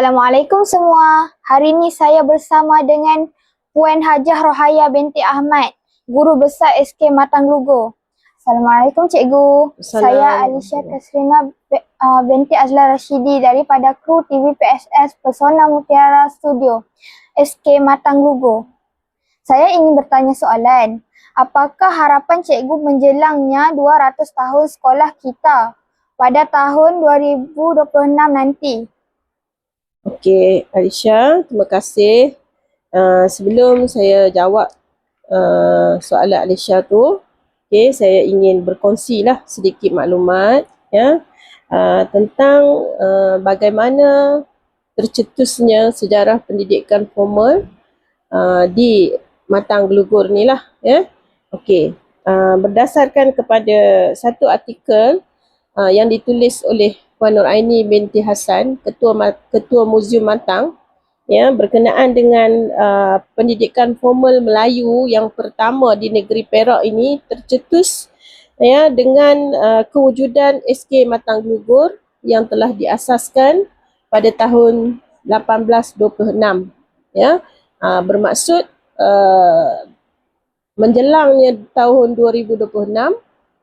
Assalamualaikum semua. Hari ini saya bersama dengan Puan Hajah Rohaya binti Ahmad, Guru Besar SK Matang Lugur. Assalamualaikum Cikgu. Saya Alicia Kasrina binti Azla Rashidi daripada kru TV PSS Pesona Mutiara Studio SK Matang Lugur. Saya ingin bertanya soalan. Apakah harapan Cikgu menjelangnya 200 tahun sekolah kita pada tahun 2026 nanti? Okey, Alicia, terima kasih. Sebelum saya jawab soalan Alicia tu, saya ingin berkongsi lah sedikit maklumat tentang bagaimana tercetusnya sejarah pendidikan formal di Matang Lugur ni lah. Okey, berdasarkan kepada satu artikel yang ditulis oleh Puan Nur Aini binti Hassan, Ketua Muzium Matang, berkenaan dengan pendidikan formal Melayu yang pertama di negeri Perak ini tercetus dengan kewujudan SK Matang Lugur yang telah diasaskan pada tahun 1826. Bermaksud menjelangnya tahun 2026,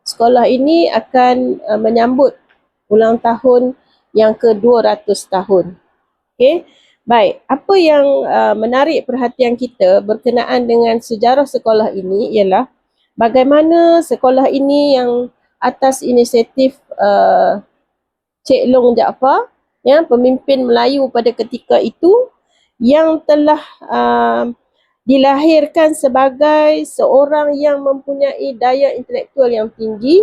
sekolah ini akan menyambut ulang tahun yang ke-200 tahun. Okey. Baik, apa yang menarik perhatian kita berkenaan dengan sejarah sekolah ini ialah bagaimana sekolah ini yang atas inisiatif Cik Long Jaafar, pemimpin Melayu pada ketika itu, yang telah dilahirkan sebagai seorang yang mempunyai daya intelektual yang tinggi,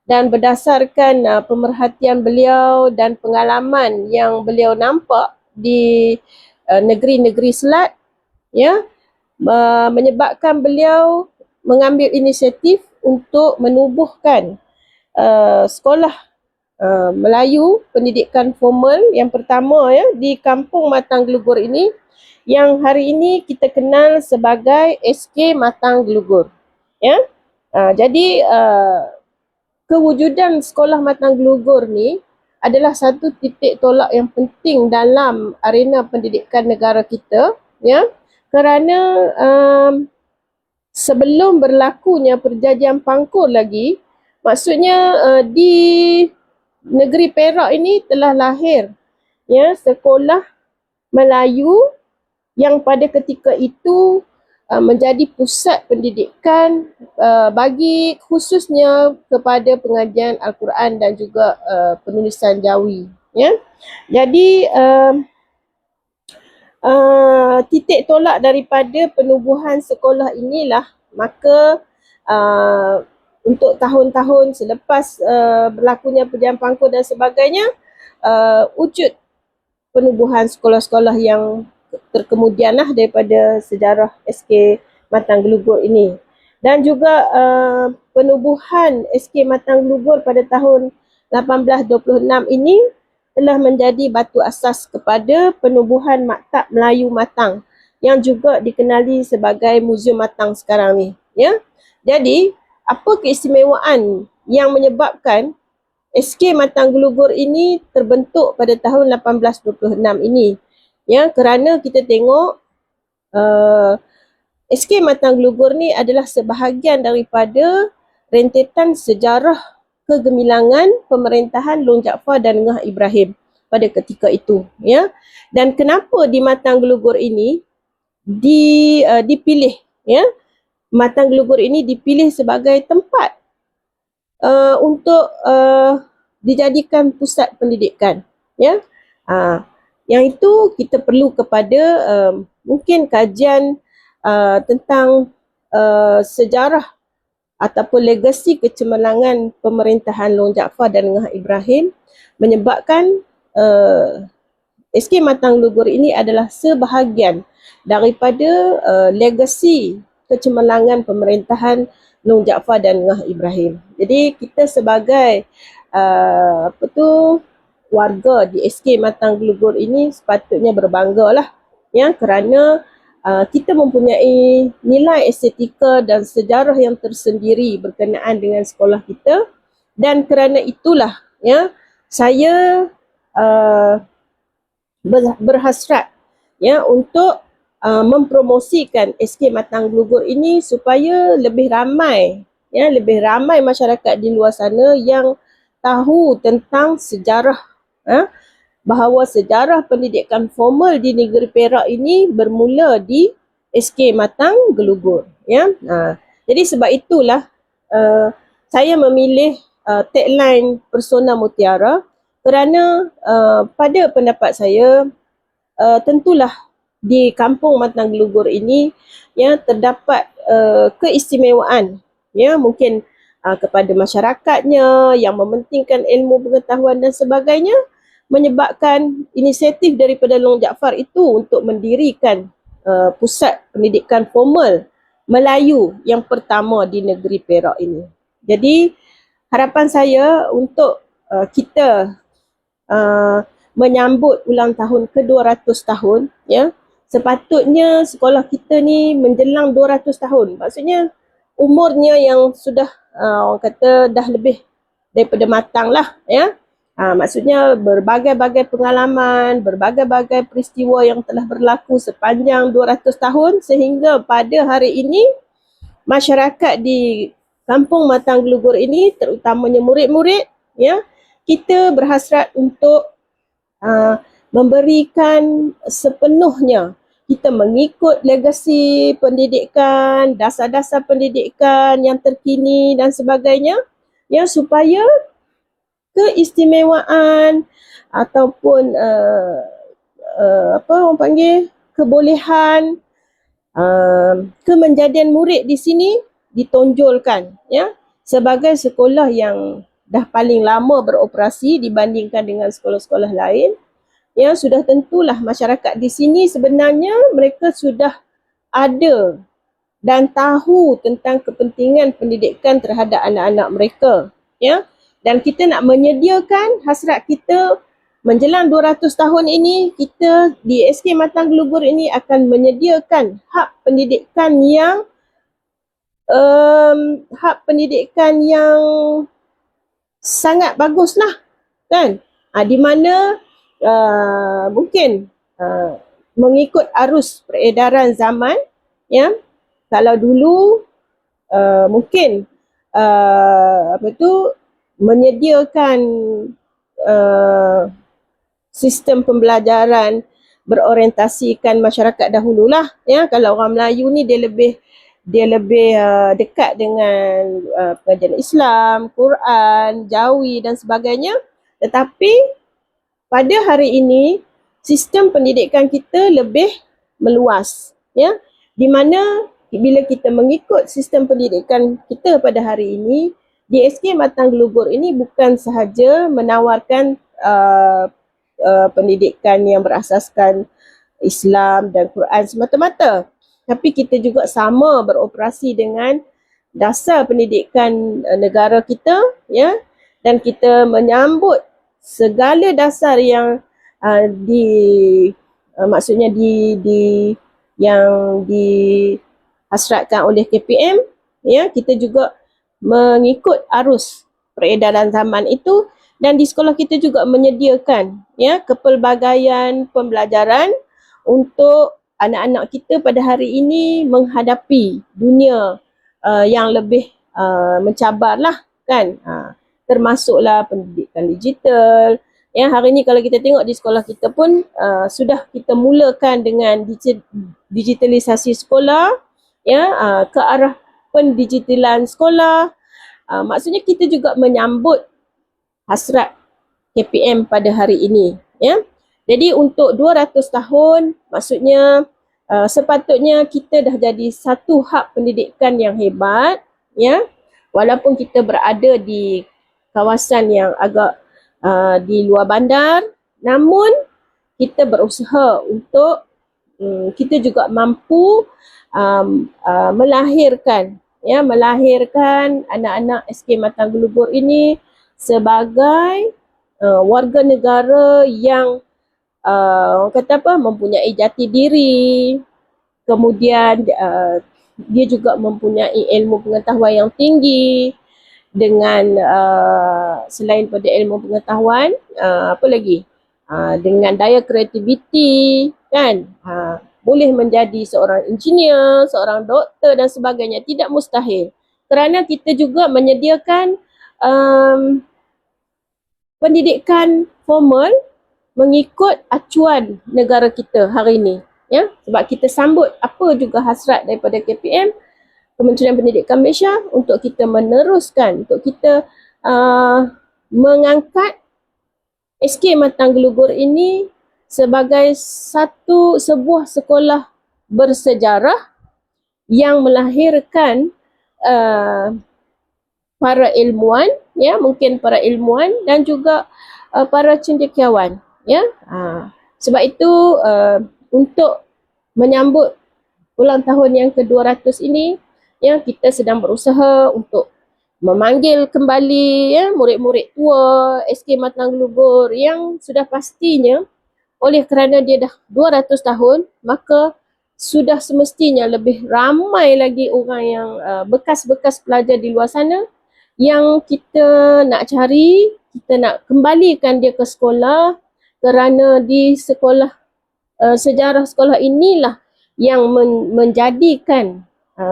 dan berdasarkan pemerhatian beliau dan pengalaman yang beliau nampak di negeri-negeri Selat, menyebabkan beliau mengambil inisiatif untuk menubuhkan sekolah Melayu pendidikan formal yang pertama di Kampung Matang Lugur ini, yang hari ini kita kenal sebagai SK Matang Lugur. Jadi kewujudan sekolah Matang Lugur ni adalah satu titik tolak yang penting dalam arena pendidikan negara kita, kerana sebelum berlakunya perjanjian Pangkor lagi, maksudnya di negeri Perak ini telah lahir sekolah Melayu yang pada ketika itu menjadi pusat pendidikan bagi khususnya kepada pengajian Al-Quran dan juga penulisan Jawi. Jadi titik tolak daripada penubuhan sekolah inilah, maka untuk tahun-tahun selepas berlakunya perjanjian Pangkor dan sebagainya, wujud penubuhan sekolah-sekolah yang terkemudianlah daripada sejarah SK Matang Lugur ini. Dan juga penubuhan SK Matang Lugur pada tahun 1826 ini telah menjadi batu asas kepada penubuhan Maktab Melayu Matang yang juga dikenali sebagai Muzium Matang sekarang ni. Jadi, apa keistimewaan yang menyebabkan SK Matang Lugur ini terbentuk pada tahun 1826 ini? Kerana kita tengok SK Matang Lugur ni adalah sebahagian daripada rentetan sejarah kegemilangan pemerintahan Long Jaafar dan Ngah Ibrahim pada ketika itu. Dan kenapa di Matang Lugur ini dipilih? Matang Lugur ini dipilih sebagai tempat untuk dijadikan pusat pendidikan. Yang itu kita perlu kepada mungkin kajian tentang sejarah ataupun legasi kecemerlangan pemerintahan Long Jaafar dan Ngah Ibrahim, menyebabkan SK Matang Lugur ini adalah sebahagian daripada legasi kecemerlangan pemerintahan Long Jaafar dan Ngah Ibrahim. Jadi kita sebagai warga di SK Matang Lugur ini sepatutnya berbanggalah, kerana kita mempunyai nilai estetika dan sejarah yang tersendiri berkenaan dengan sekolah kita, dan kerana itulah saya berhasrat ya untuk mempromosikan SK Matang Gelugur ini supaya lebih ramai masyarakat di luar sana yang tahu tentang sejarah, bahawa sejarah pendidikan formal di negeri Perak ini bermula di SK Matang Gelugur ya. Jadi sebab itulah saya memilih tagline Persona Mutiara kerana pada pendapat saya tentulah di Kampung Matang Gelugur ini ya terdapat keistimewaan ya, mungkin kepada masyarakatnya yang mementingkan ilmu pengetahuan dan sebagainya, menyebabkan inisiatif daripada Long Jaafar itu untuk mendirikan pusat pendidikan formal Melayu yang pertama di negeri Perak ini. Jadi harapan saya untuk kita menyambut ulang tahun ke-200 tahun ya, sepatutnya sekolah kita ni menjelang 200 tahun. Maksudnya umurnya yang sudah orang kata dah lebih daripada matang lah ya. Maksudnya berbagai-bagai pengalaman, berbagai-bagai peristiwa yang telah berlaku sepanjang 200 tahun sehingga pada hari ini masyarakat di Kampung Matang Gelugur ini, terutamanya murid-murid ya, kita berhasrat untuk memberikan sepenuhnya, kita mengikut legasi pendidikan, dasar-dasar pendidikan yang terkini dan sebagainya ya, supaya keistimewaan ataupun apa orang panggil kebolehan kemenjadian murid di sini ditonjolkan ya, sebagai sekolah yang dah paling lama beroperasi dibandingkan dengan sekolah-sekolah lain. Ya, sudah tentulah masyarakat di sini sebenarnya mereka sudah ada dan tahu tentang kepentingan pendidikan terhadap anak-anak mereka ya, dan kita nak menyediakan hasrat kita menjelang 200 tahun ini, kita di SK Matang Gelugur ini akan menyediakan hak pendidikan yang sangat baguslah kan, di mana mungkin mengikut arus peredaran zaman ya. Kalau dulu mungkin menyediakan sistem pembelajaran berorientasikan masyarakat dahululah ya. Kalau orang Melayu ni dia lebih dekat dengan pengajian Islam, Quran, Jawi dan sebagainya. Tetapi pada hari ini sistem pendidikan kita lebih meluas ya, di mana bila kita mengikut sistem pendidikan kita pada hari ini di SK Matang Gelugur ini bukan sahaja menawarkan pendidikan yang berasaskan Islam dan Quran semata-mata, tapi kita juga sama beroperasi dengan dasar pendidikan negara kita ya, dan kita menyambut segala dasar yang yang dihasratkan oleh KPM ya. Kita juga mengikut arus peredaran zaman itu, dan di sekolah kita juga menyediakan ya kepelbagaian pembelajaran untuk anak-anak kita pada hari ini menghadapi dunia yang lebih mencabarlah kan, termasuklah pendidikan digital ya. Hari ini kalau kita tengok di sekolah kita pun sudah kita mulakan dengan digitalisasi sekolah ya, ke arah pendigitalan sekolah. Maksudnya kita juga menyambut hasrat KPM pada hari ini ya. Jadi untuk 200 tahun maksudnya sepatutnya kita dah jadi satu hub pendidikan yang hebat ya, walaupun kita berada di kawasan yang agak di luar bandar, namun kita berusaha untuk kita juga mampu melahirkan anak-anak SK Matang Gelugur ini sebagai warga negara yang mempunyai jati diri, kemudian dia juga mempunyai ilmu pengetahuan yang tinggi. Dengan selain pada ilmu pengetahuan, apa lagi? dengan daya kreativiti kan, boleh menjadi seorang engineer, seorang doktor dan sebagainya. Tidak mustahil. Kerana kita juga menyediakan pendidikan formal mengikut acuan negara kita hari ini. Ya, sebab kita sambut apa juga hasrat daripada KPM, Kementerian Pendidikan Malaysia, untuk kita meneruskan, untuk kita mengangkat SK Matang Gelugur ini sebagai sebuah sekolah bersejarah yang melahirkan para ilmuwan, ya, mungkin para ilmuwan dan juga para cendekiawan, ya. Sebab itu untuk menyambut ulang tahun yang ke-200 ini, ya, kita sedang berusaha untuk memanggil kembali, ya, murid-murid tua SK Matang Gelugur yang sudah pastinya oleh kerana dia dah 200 tahun, maka sudah semestinya lebih ramai lagi orang yang bekas-bekas pelajar di luar sana yang kita nak cari, kita nak kembalikan dia ke sekolah, kerana di sekolah, sejarah sekolah inilah yang menjadikan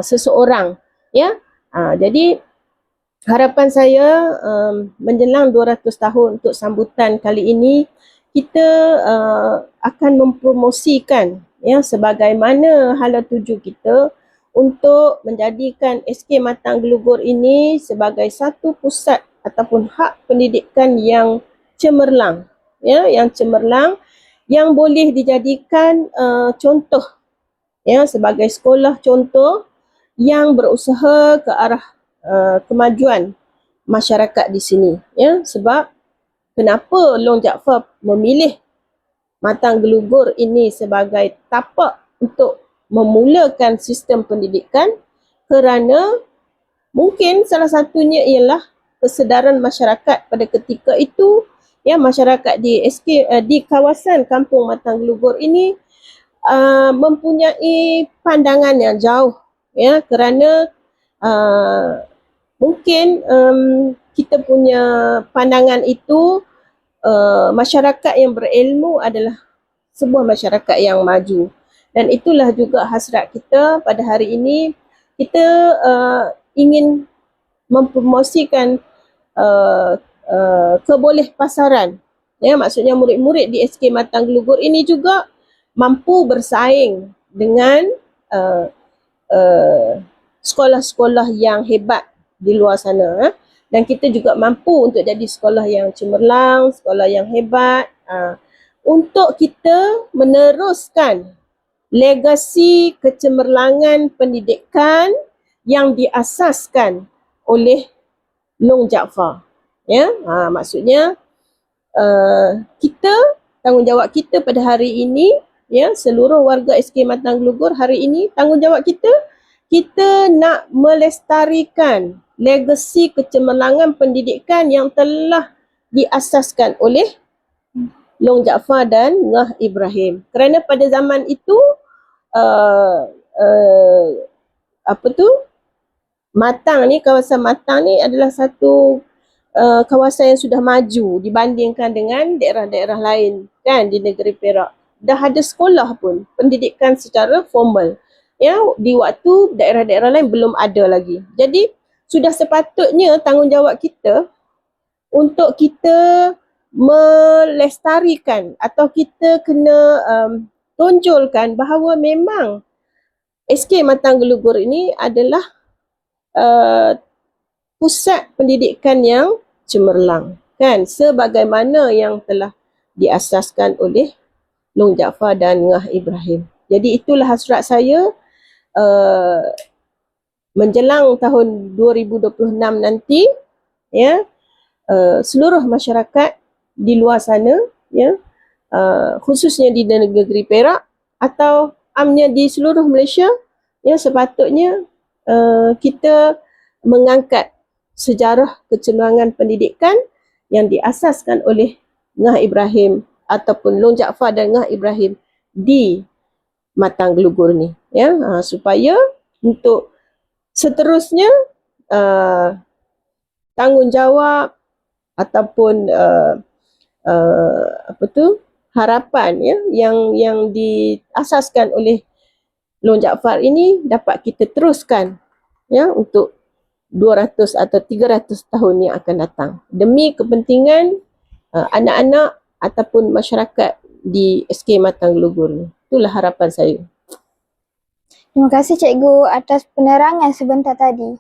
seseorang, ya. Jadi harapan saya menjelang 200 tahun untuk sambutan kali ini, kita akan mempromosikan, ya, sebagaimana hala tuju kita untuk menjadikan SK Matang Gelugur ini sebagai satu pusat ataupun hak pendidikan yang cemerlang, ya, yang cemerlang, yang boleh dijadikan contoh, ya, sebagai sekolah contoh yang berusaha ke arah kemajuan masyarakat di sini, ya. Sebab kenapa Long Jaafar memilih Matang Gelugur ini sebagai tapak untuk memulakan sistem pendidikan, kerana mungkin salah satunya ialah kesedaran masyarakat pada ketika itu, ya, masyarakat di di kawasan Kampung Matang Gelugur ini mempunyai pandangan yang jauh, ya, kerana mungkin kita punya pandangan itu, masyarakat yang berilmu adalah sebuah masyarakat yang maju. Dan itulah juga hasrat kita pada hari ini. Kita ingin mempromosikan kebolehpasaran, ya, maksudnya murid-murid di SK Matang Gelugur ini juga mampu bersaing dengan sekolah-sekolah yang hebat di luar sana, dan kita juga mampu untuk jadi sekolah yang cemerlang, sekolah yang hebat, untuk kita meneruskan legasi kecemerlangan pendidikan yang diasaskan oleh Long Jaafar, ya. Maksudnya kita, tanggungjawab kita pada hari ini, ya, seluruh warga SK Matang Gelugur hari ini, tanggungjawab kita, kita nak melestarikan legasi kecemerlangan pendidikan yang telah diasaskan oleh Long Jaafar dan Ngah Ibrahim. Kerana pada zaman itu Matang ni, kawasan Matang ni adalah satu kawasan yang sudah maju dibandingkan dengan daerah-daerah lain, kan, di negeri Perak. Dah ada sekolah pun, pendidikan secara formal, ya, di waktu daerah-daerah lain belum ada lagi. Jadi sudah sepatutnya tanggungjawab kita untuk kita melestarikan, atau kita kena tonjolkan bahawa memang SK Matang Gelugur ini adalah pusat pendidikan yang cemerlang, kan, sebagaimana yang telah diasaskan oleh Long Jaafar dan Ngah Ibrahim. Jadi itulah hasrat saya menjelang tahun 2026 nanti, ya, seluruh masyarakat di luar sana, ya, khususnya di negeri Perak atau amnya di seluruh Malaysia, ya, sepatutnya kita mengangkat sejarah kecemerlangan pendidikan yang diasaskan oleh Ngah Ibrahim ataupun Long Jaafar dan Ngah Ibrahim di Matang Gelugur ni, ya, supaya untuk seterusnya tanggungjawab ataupun harapan ya yang diasaskan oleh Long Jaafar ini dapat kita teruskan ya untuk 200 atau 300 tahun yang akan datang demi kepentingan anak-anak ataupun masyarakat di SK Matang Gelugur ni. Itulah harapan saya. Terima kasih Cikgu atas penerangan sebentar tadi.